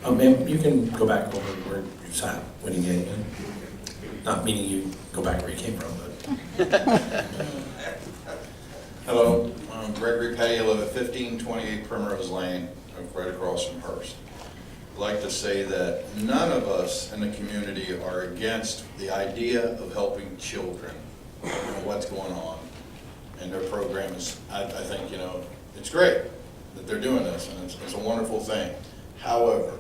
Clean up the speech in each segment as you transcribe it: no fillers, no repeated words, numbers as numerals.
Ma'am, you can go back over where you sat when you gave in. Not meaning you go back where you came from, but. Hello, I'm Gregory Petty. I live at 1528 Primrose Lane, right across from Hearst. I'd like to say that none of us in the community are against the idea of helping children, what's going on. And their program is, I think, it's great that they're doing this, and it's a wonderful thing. However,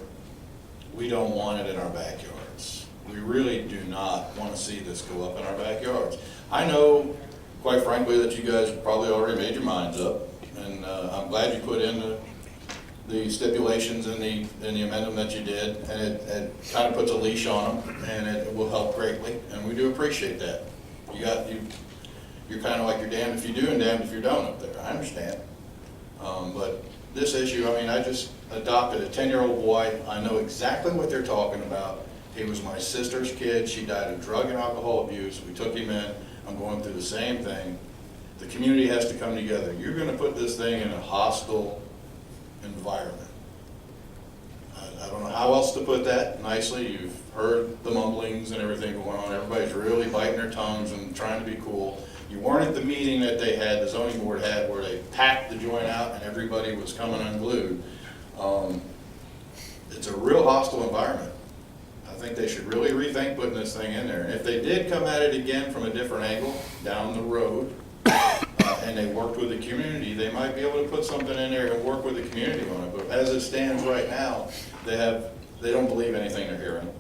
we don't want it in our backyards. We really do not want to see this go up in our backyards. I know, quite frankly, that you guys probably already made your minds up, and I'm glad you put in the stipulations in the amendment that you did, and it kind of puts a leash on them, and it will help greatly, and we do appreciate that. You're kind of like you're damned if you do and damned if you don't up there. I understand. But this issue, I just adopted a 10-year-old boy. I know exactly what they're talking about. He was my sister's kid. She died of drug and alcohol abuse. We took him in. I'm going through the same thing. The community has to come together. You're going to put this thing in a hostile environment. I don't know how else to put that nicely. You've heard the mumblings and everything going on. Everybody's really biting their tongues and trying to be cool. You weren't at the meeting that they had, the zoning board had, where they packed the joint out and everybody was coming unglued. It's a real hostile environment. I think they should really rethink putting this thing in there. And if they did come at it again from a different angle down the road, and they worked with the community, they might be able to put something in there and work with the community on it. But as it stands right now, they don't believe anything they're hearing.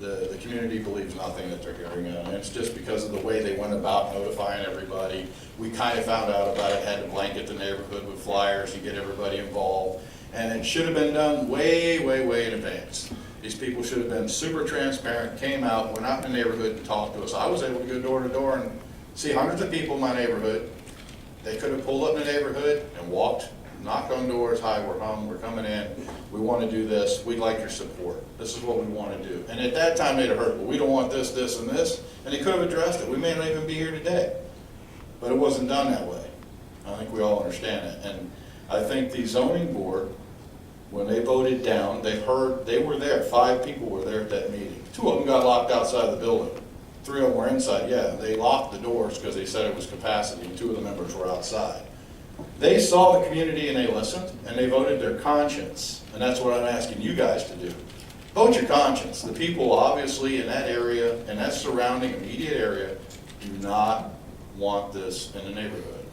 The community believes nothing that they're hearing, and it's just because of the way they went about notifying everybody. We kind of found out about it, had to blanket the neighborhood with flyers to get everybody involved, and it should have been done way, way, way in advance. These people should have been super transparent, came out, went out in the neighborhood and talked to us. I was able to go door to door and see hundreds of people in my neighborhood. They could have pulled up in the neighborhood and walked, knocked on doors, hi, we're home, we're coming in, we want to do this, we'd like your support. This is what we want to do. And at that time they'd have heard, well, we don't want this, this, and this, and they could have addressed it. We may not even be here today. But it wasn't done that way. I think we all understand it. And I think the zoning board, when they voted down, they were there, 5 people were there at that meeting. 2 of them got locked outside the building. 3 of them were inside, yeah. They locked the doors because they said it was capacity, and 2 of the members were outside. They saw the community and they listened, and they voted their conscience. And that's what I'm asking you guys to do. Vote your conscience. The people obviously in that area, and that surrounding immediate area, do not want this in the neighborhood.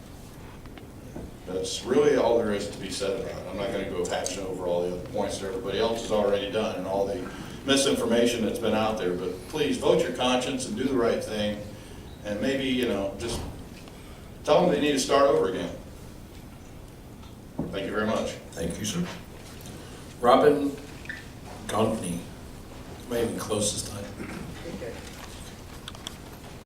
That's really all there is to be said about it. I'm not going to go hashing over all the other points that everybody else has already done and all the misinformation that's been out there. But please vote your conscience and do the right thing. And maybe, just tell them they need to start over again. Thank you very much. Thank you, sir. Robin Gontney, may even close this time.